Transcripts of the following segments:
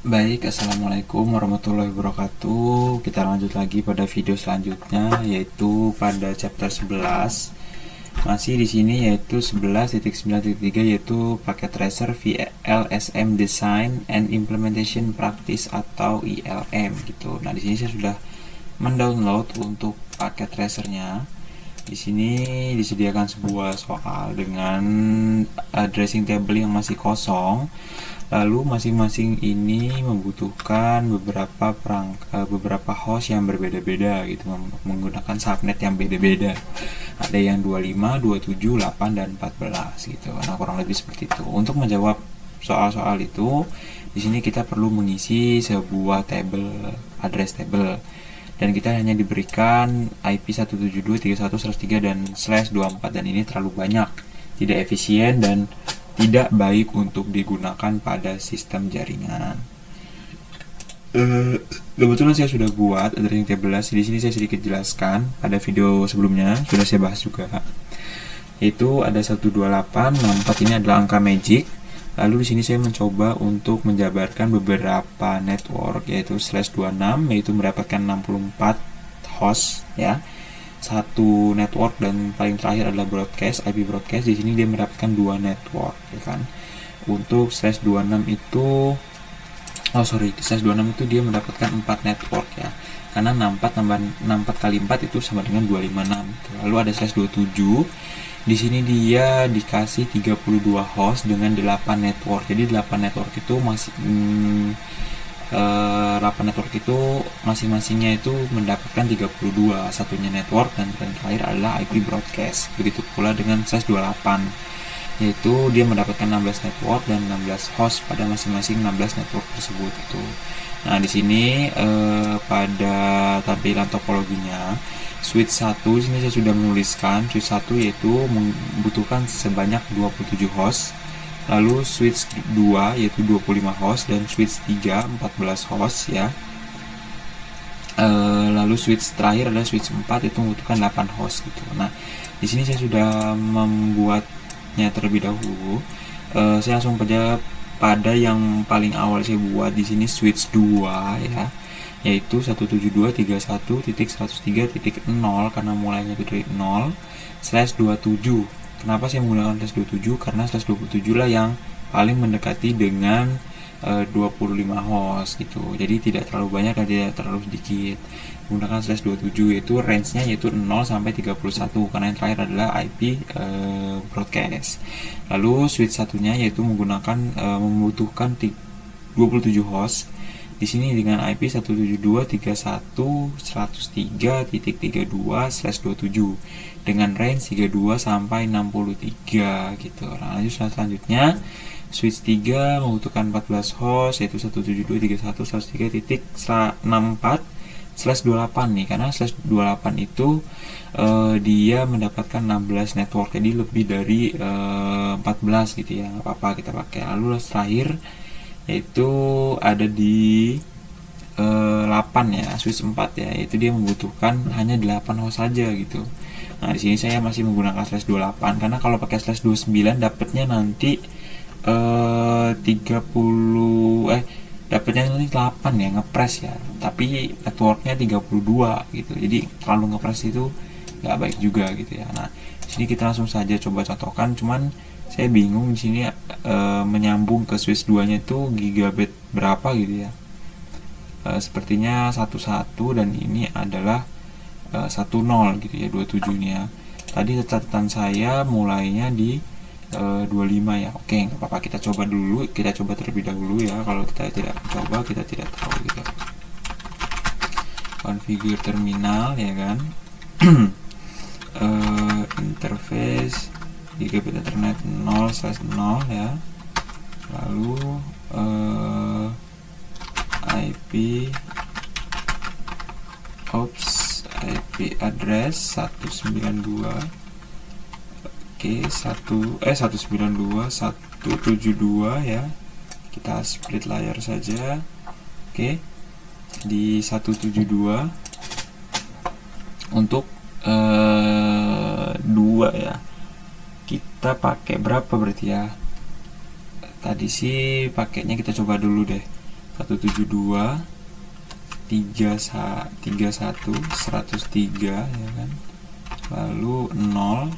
Baik, assalamualaikum warahmatullahi wabarakatuh. Kita lanjut lagi pada video selanjutnya, yaitu pada chapter 11. Masih di sini yaitu 11.9.3, yaitu paket tracer VLSM Design and Implementation Practice atau ILM gitu. Nah, di sini saya sudah mendownload untuk paket tracernya. Di sini disediakan sebuah soal dengan addressing table yang masih kosong. Lalu masing-masing ini membutuhkan beberapa host yang berbeda-beda gitu, menggunakan subnet yang beda-beda. Ada yang 25, 27, 8 dan 14 gitu. Nah, kurang lebih seperti itu. Untuk menjawab soal-soal itu, di sini kita perlu mengisi sebuah address table. Dan kita hanya diberikan IP 172.31.103 dan /24, dan ini terlalu banyak, tidak efisien dan tidak baik untuk digunakan pada sistem jaringan. Kebetulan saya sudah buat addressing table. Di sini saya sedikit jelaskan, pada video sebelumnya sudah saya bahas juga. Itu ada 12864, ini adalah angka magic. Lalu di sini saya mencoba untuk menjabarkan beberapa network, yaitu /26, yaitu mendapatkan 64 host ya. Satu network, dan paling terakhir adalah broadcast, IP broadcast. Di sini dia mendapatkan 2 network ya kan. Untuk /26 itu /26 itu dia mendapatkan 4 network ya. Karena 64 kali 4 itu sama dengan 256. Lalu ada /27. Di sini dia dikasih 32 host dengan 8 network. Jadi 8 network itu 8 network itu masing-masingnya itu mendapatkan 32 satunya network, dan yang terakhir adalah IP broadcast. Begitu pula dengan /28, yaitu dia mendapatkan 16 network dan 16 host pada masing-masing 16 network tersebut itu. Nah, di sini pada tampilan topologinya, switch 1 sini saya sudah menuliskan switch 1 yaitu membutuhkan sebanyak 27 host. Lalu switch 2 yaitu 25 host, dan switch 3 14 host ya. Lalu switch terakhir adalah switch 4, itu membutuhkan 8 host gitu. Nah, di sini saya sudah membuatnya terlebih dahulu. Saya langsung pada yang paling awal saya buat. Di sini switch 2 ya, yaitu 172.1.103.0 karena mulainya itu dari 0 /27. Kenapa saya menggunakan /27? Karena /27 lah yang paling mendekati dengan 25 host gitu. Jadi tidak terlalu banyak dan tidak terlalu sedikit. Menggunakan /27 yaitu range-nya yaitu 0 sampai 31, karena yang terakhir adalah IP broadcast. Lalu switch satunya yaitu membutuhkan 27 host. Di sini dengan IP 172.1.103.32/27 dengan range 32 sampai 63 gitu. Nah, selanjutnya switch 3 membutuhkan 14 host, yaitu 172.1.103.64/28 nih, karena /28 itu dia mendapatkan 16 network, jadi lebih dari 14 gitu ya, nggak apa-apa kita pakai. Lalu terakhir yaitu ada di 8 ya, switch 4 ya, yaitu dia membutuhkan hanya 8 host saja gitu. Nah, di sini saya masih menggunakan /28 karena kalau pakai /29 dapatnya nanti 8 ya, ngepres ya, tapi networknya 32 gitu, jadi terlalu ngepres itu nggak baik juga gitu ya. Nah, di sini kita langsung saja coba contohkan, cuman saya bingung di sini menyambung ke switch 2 nya itu gigabit berapa gitu ya. Sepertinya 11 dan ini adalah 10 gitu ya, 27 nya. Tadi catatan saya mulainya di 25 ya. Oke, nggak apa-apa, kita coba terlebih dahulu ya. Kalau kita tidak coba, kita tidak tahu gitu. Configure terminal ya kan. Interface gigabit internet 0/0 ya. Lalu IP address 192. Oke, 192.172 ya. Kita split layar saja. Oke. Di 172 untuk 2 ya. Kita pakai berapa berarti ya? Tadi sih pakainya kita coba dulu deh. 172 31 103 ya kan, lalu 0.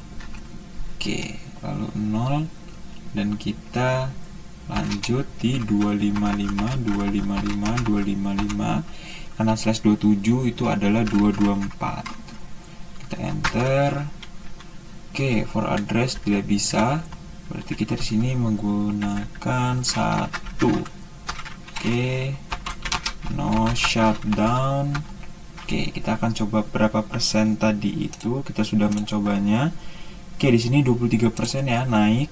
Oke, lalu 0, dan kita lanjut di 255 karena slash 27 itu adalah 224. Kita enter. Oke, for address tidak bisa, berarti kita di sini menggunakan 1. Oke, no shutdown. Oke, kita akan coba berapa persen tadi itu, kita sudah mencobanya. Oke, di sini 23% ya, naik.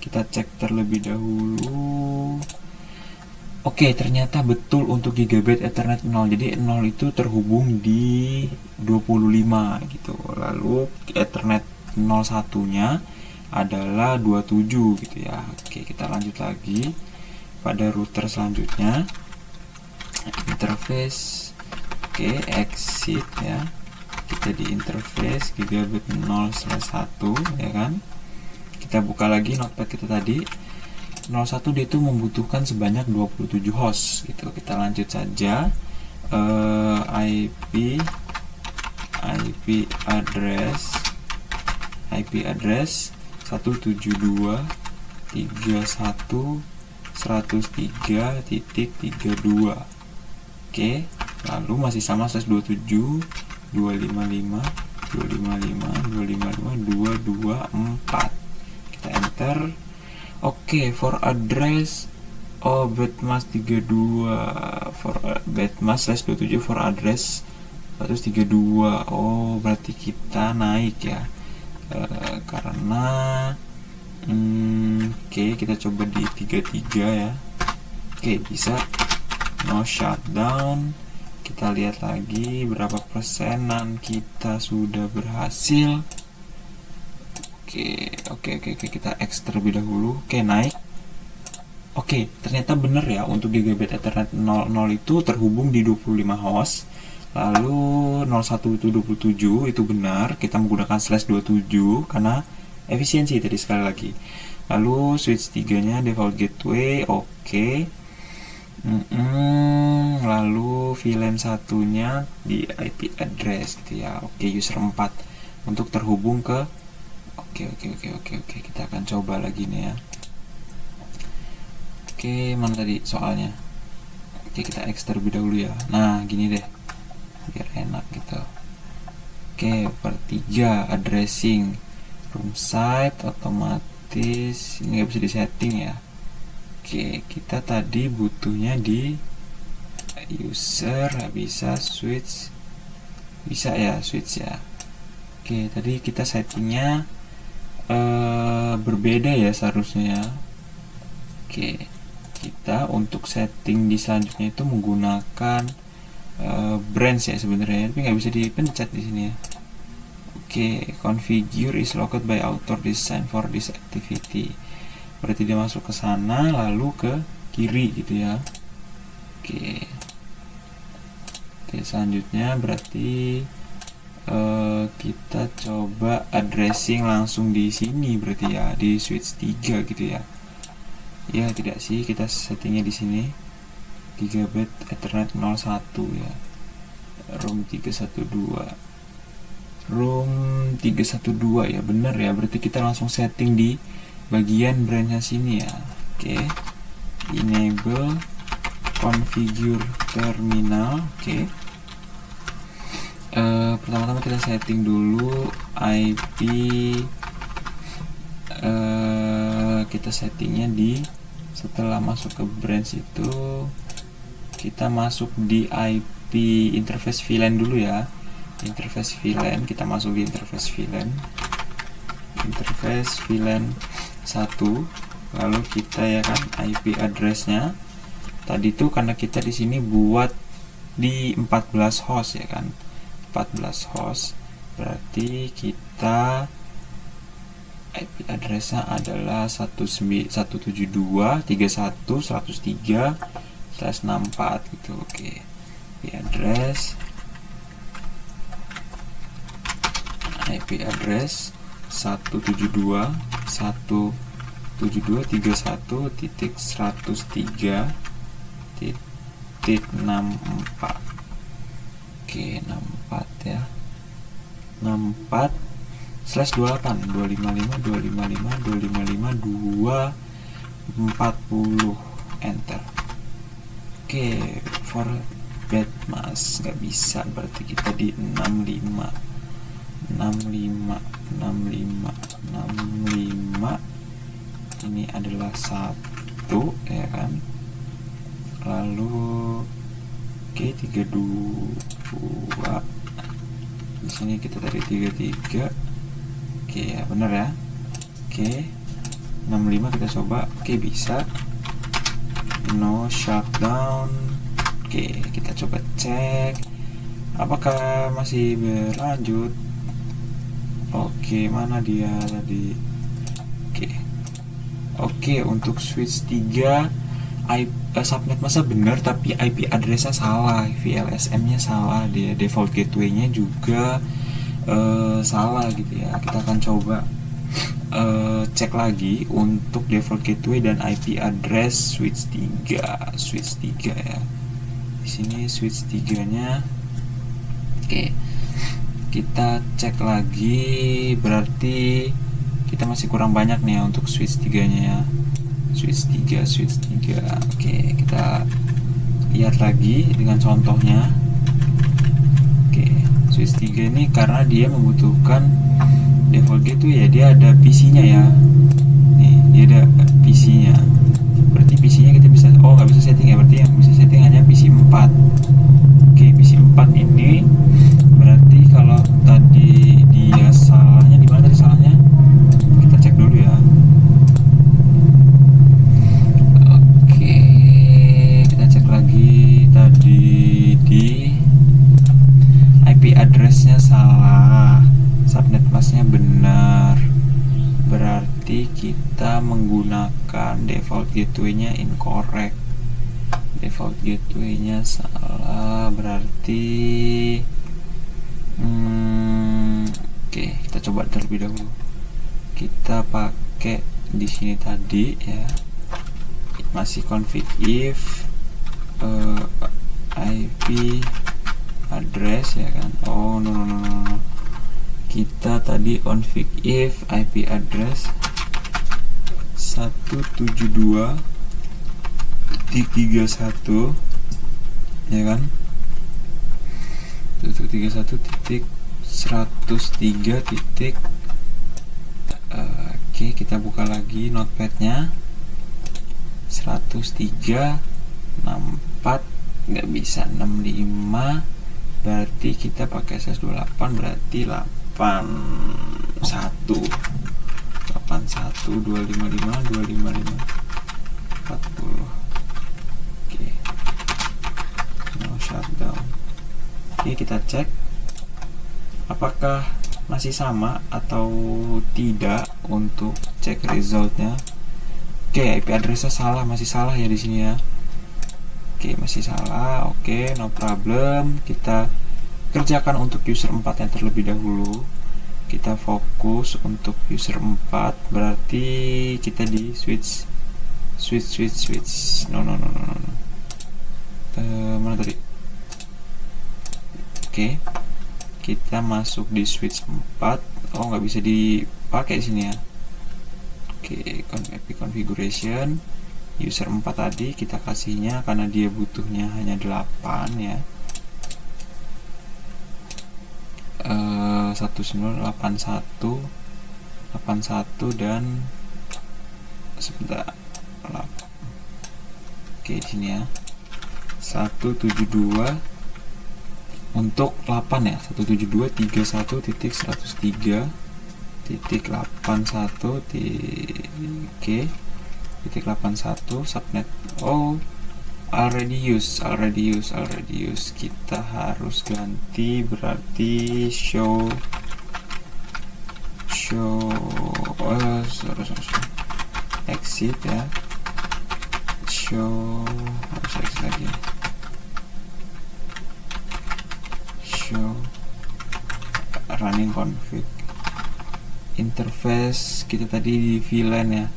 Kita cek terlebih dahulu. Oke, ternyata betul untuk gigabit Ethernet 0. Jadi 0 itu terhubung di 25 gitu. Lalu Ethernet 01-nya adalah 27 gitu ya. Oke, kita lanjut lagi pada router selanjutnya. Interface. Oke, exit ya. Kita di interface gigabit 0/1 ya kan. Kita buka lagi notepad kita tadi. 01 dia itu membutuhkan sebanyak 27 host gitu. Kita lanjut saja. IP address 172.1.103.32. Oke, lalu masih sama slash 27 255 224. Kita enter. Oke, for address bedmask 32 for bedmask slash 27 for address 132. Oh, berarti kita naik ya, karena oke, kita coba di 33 ya. Oke, bisa. No shutdown. Kita lihat lagi berapa persenan kita sudah berhasil. Oke, kita X terlebih dahulu. Oke, naik. Oke, ternyata benar ya, untuk gigabit Ethernet 00 itu terhubung di 25 host. Lalu 01 itu 27, itu benar. Kita menggunakan slash 27 karena efisiensi tadi sekali lagi. Lalu switch 3-nya default gateway, oke. Lalu VLAN 1-nya di IP address gitu ya. Oke, user 4 untuk terhubung ke Oke, kita akan coba lagi nih ya. Oke, mana tadi soalnya? Oke, kita X terlebih dahulu ya. Nah, gini deh, biar enak gitu. Oke, per 3 addressing room site otomatis ini nggak bisa disetting ya. Oke, kita tadi butuhnya di user, nggak bisa switch, bisa ya switch ya. Oke, tadi kita settingnya berbeda ya seharusnya. Oke, kita untuk setting di selanjutnya itu menggunakan branch ya sebenarnya, tapi nggak bisa dipencet di sini ya. Oke, configure is locked by author design for this activity. Berarti dia masuk ke sana lalu ke kiri gitu ya. Oke, selanjutnya berarti kita coba addressing langsung di sini berarti ya, di switch 3 gitu ya. Ya tidak sih, kita settingnya di sini gigabit Ethernet 01 ya, room 312 ya, bener ya, berarti kita langsung setting di bagian branchnya sini ya. Oke, enable configure terminal. Oke, pertama-tama kita setting dulu IP, kita settingnya di setelah masuk ke branch itu kita masuk di IP interface VLAN dulu ya. Interface VLAN, kita masuk di interface VLAN 1, lalu kita ya kan IP addressnya tadi tuh, karena kita di sini buat di 14 host ya kan, 14 host, berarti kita IP addressnya adalah 172.1.103/64 gitu. Oke, IP address 172.172.1.103.64 64. Oke, 64 ya. 64 slash 28 255 240 enter. Oke, for bed mas nggak bisa, berarti kita di 65 ini adalah 1 ya kan, lalu oke 32 di sini kita tarik 33. Oke ya bener ya. Oke 65 kita coba. Oke bisa, no shutdown. Oke kita coba cek apakah masih berlanjut. Oke mana dia tadi. Oke untuk switch 3 subnet masa benar, tapi IP addressnya salah, VLSM nya salah, dia default gateway nya juga salah gitu ya. Kita akan coba cek lagi untuk default gateway dan IP address switch 3 ya. Di sini switch 3 nya. Oke kita cek lagi, berarti kita masih kurang banyak nih ya untuk switch 3 nya ya. Switch 3. Oke kita lihat lagi dengan contohnya. Oke switch 3 ini karena dia membutuhkan default gateway ya, dia ada PC nya ya. Nih dia ada PC nya, berarti PC nya kita bisa, nggak bisa setting ya, berarti yang bisa setting hanya PC 4. Oke PC 4 ini berarti kalau tadi dia salahnya di mana, tadi salahnya kita cek dulu ya. Addressnya salah, subnet masknya benar, berarti kita menggunakan default gateway-nya incorrect. Default gateway-nya salah, berarti oke, kita coba terlebih dahulu. Kita pakai di sini tadi ya, masih config if IP address ya kan. No. Kita tadi config if IP address 172.31 ya kan, 131.103. Oke kita buka lagi notepadnya. 103.64 nggak bisa, 65 berarti kita pakai SS28, berarti 81 255 40. Oke no shutdown. Oke kita cek apakah masih sama atau tidak untuk cek resultnya. Oke IP addressnya salah, masih salah ya di sini ya. Oke masih salah. Oke no problem, kita kerjakan untuk user 4 yang terlebih dahulu. Kita fokus untuk user 4, berarti kita di switch. No. Mana tadi? Oke kita masuk di switch 4. Nggak bisa dipakai sini ya. Oke IP configuration user 4 tadi kita kasihnya, karena dia butuhnya hanya 8 ya. 1981 dan sebentar. Oke di sini ya 172 untuk 8 ya, 172.103.81 titik 81 subnet. Already use. Kita harus ganti, berarti show exit ya. Harus exit lagi. Show running config interface. Kita tadi di VLAN ya.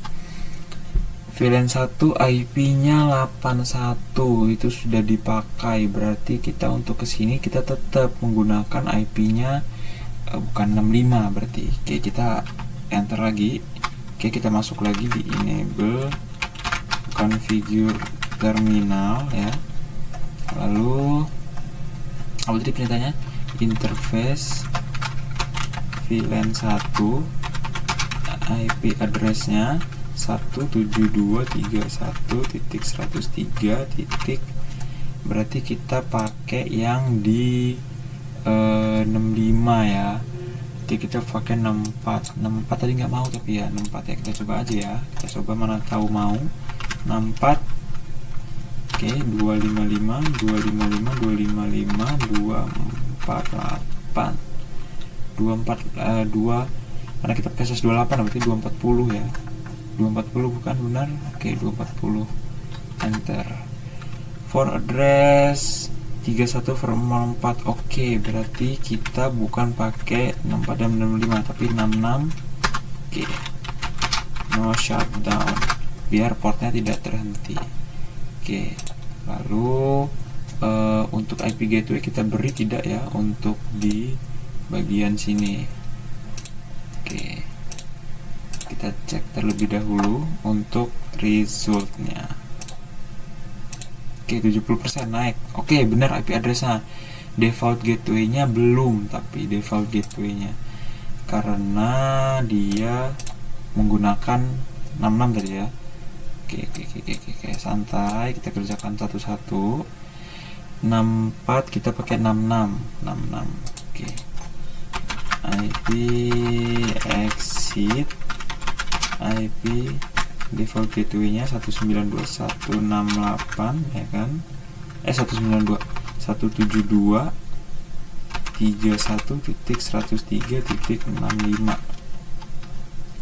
VLAN 1 IP-nya 81 itu sudah dipakai, berarti kita untuk kesini kita tetap menggunakan IP-nya bukan 65 berarti. Oke, kita enter lagi. Oke, kita masuk lagi di enable configure terminal ya. Lalu apa tadi perintahnya? Interface VLAN 1 IP address-nya 172.31.103 berarti kita pakai yang di 65 ya. Jadi kita pakai 64 tadi nggak mau, tapi ya 64 ya, kita coba aja ya, kita coba mana tahu mau 64. Oke, 255 248 2 karena kita pakai 128 berarti 240 ya, 240 bukan benar. Oke, 240 enter. For address 31/4. Oke, berarti kita bukan pakai 64 dan 65 tapi 66. Oke, no shutdown biar portnya tidak terhenti. Oke, lalu untuk IP gateway kita beri tidak ya untuk di bagian sini. Oke, kita cek terlebih dahulu untuk resultnya. Oke, 70% naik. Oke, benar IP addressnya. Default gateway-nya belum, tapi default gateway-nya karena dia menggunakan 66 tadi ya. Oke, santai, kita kerjakan satu-satu. 64 kita pakai 66. Oke. IP exit IP default gateway-nya 192.168 ya kan, 192.172.31.103.65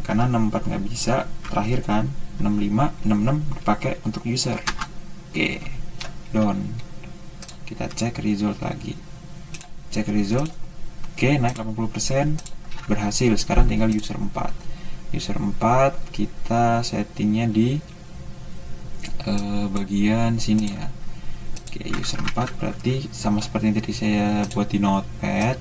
karena 64 nggak bisa terakhir kan, 65 66 dipakai untuk user. Oke, done. Kita cek result lagi, cek result. Oke, naik 80%, berhasil. Sekarang tinggal user 4 kita settingnya di bagian sini ya. Oke, user 4 berarti sama seperti yang tadi saya buat di notepad,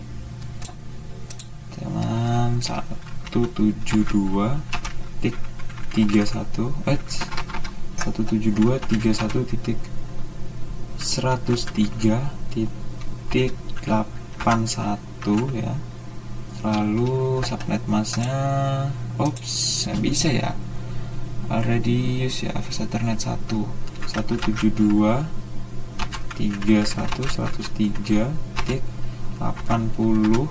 teman 172.103.103.81 ya. Lalu subnet masknya nggak bisa ya, already use ya, Fast Ethernet 172.103.80.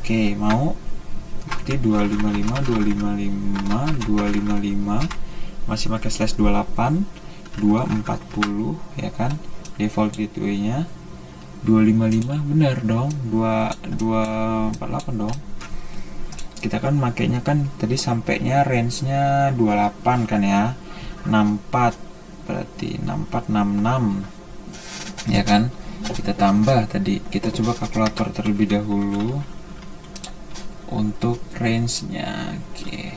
Oke, mau berarti 255 masih pakai /28 240 ya kan, default gateway-nya 255 benar dong, 248 dong. Kita kan makainya kan tadi sampainya range-nya 28 kan ya, 64 berarti 6466 ya kan. Kita tambah tadi, kita coba kalkulator terlebih dahulu untuk range-nya. Oke.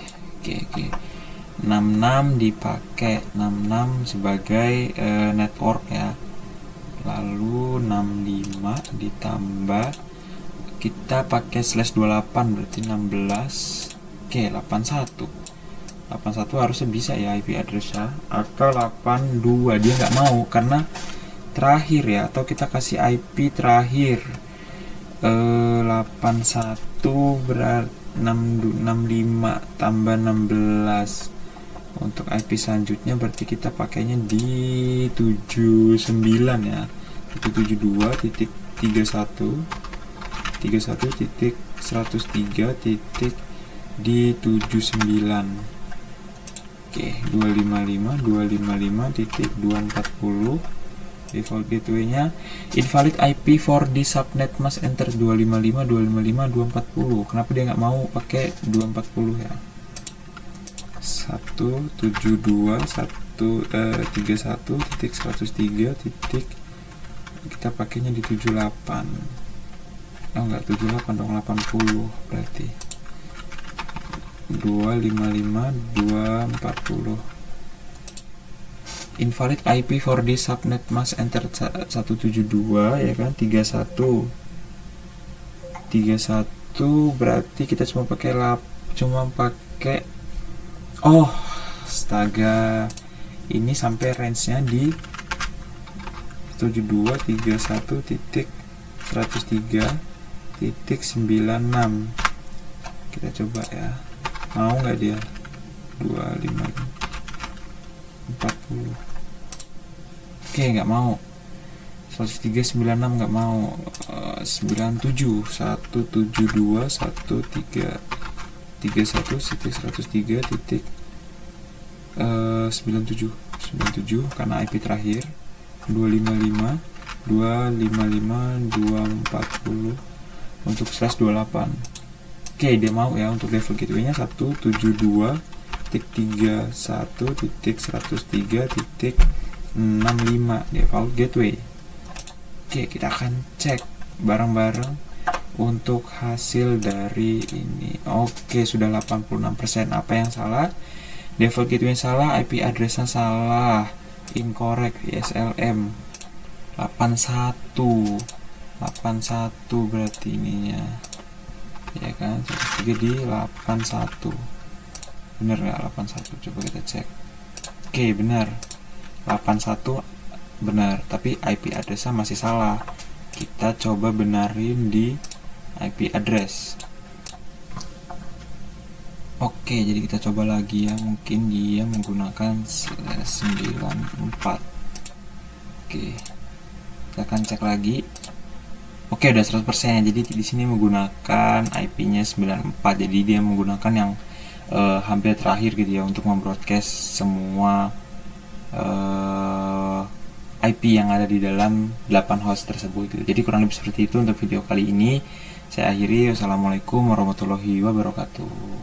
66 dipakai 66 sebagai network ya. Lalu 65 ditambah, kita pakai /28 berarti 16. Oke, 81 harusnya bisa ya IP address-nya, atau 82 dia nggak mau karena terakhir ya, atau kita kasih IP terakhir 81 berarti 65 tambah 16. Untuk IP selanjutnya berarti kita pakainya di 79 ya, 72.31.103 di 79. Oke, 255.240 default gateway-nya invalid IP for the subnet must enter 255.240. Kenapa dia nggak mau pakai 240 ya? 172.131.103 kita pakainya di 78. Oh enggak, 78 dong, 80 berarti. 255.240. Invalid IP for this subnet, mas enter 172 ya kan, 31 berarti kita cuma pakai oh astaga, ini sampai range-nya di 72.31.103.96. kita coba ya, mau nggak dia 2540. oke, nggak mau. 103.96 nggak mau. 97 172 103.103.97 karena IP terakhir 255.240 untuk /28. oke, dia mau ya untuk default gateway-nya 172.103.103.65 default gateway. Oke, kita akan cek bareng-bareng untuk hasil dari ini. Oke, sudah 86%. Apa yang salah? Default gateway salah, IP address-nya salah, incorrect, ISLM 81 berarti ininya ya kan, 103 di 81. bener nggak 81? Coba kita cek. Oke, benar 81 benar, tapi IP address-nya masih salah. Kita coba benarin di IP address. Oke, jadi kita coba lagi ya, mungkin dia menggunakan 94. Oke, kita akan cek lagi. Oke, udah 100%. Jadi di sini menggunakan IP-nya 94. Jadi dia menggunakan yang hampir terakhir gitu ya untuk membroadcast semua IP yang ada di dalam 8 host tersebut gitu. Jadi kurang lebih seperti itu untuk video kali ini. Saya akhiri. Wassalamualaikum warahmatullahi wabarakatuh.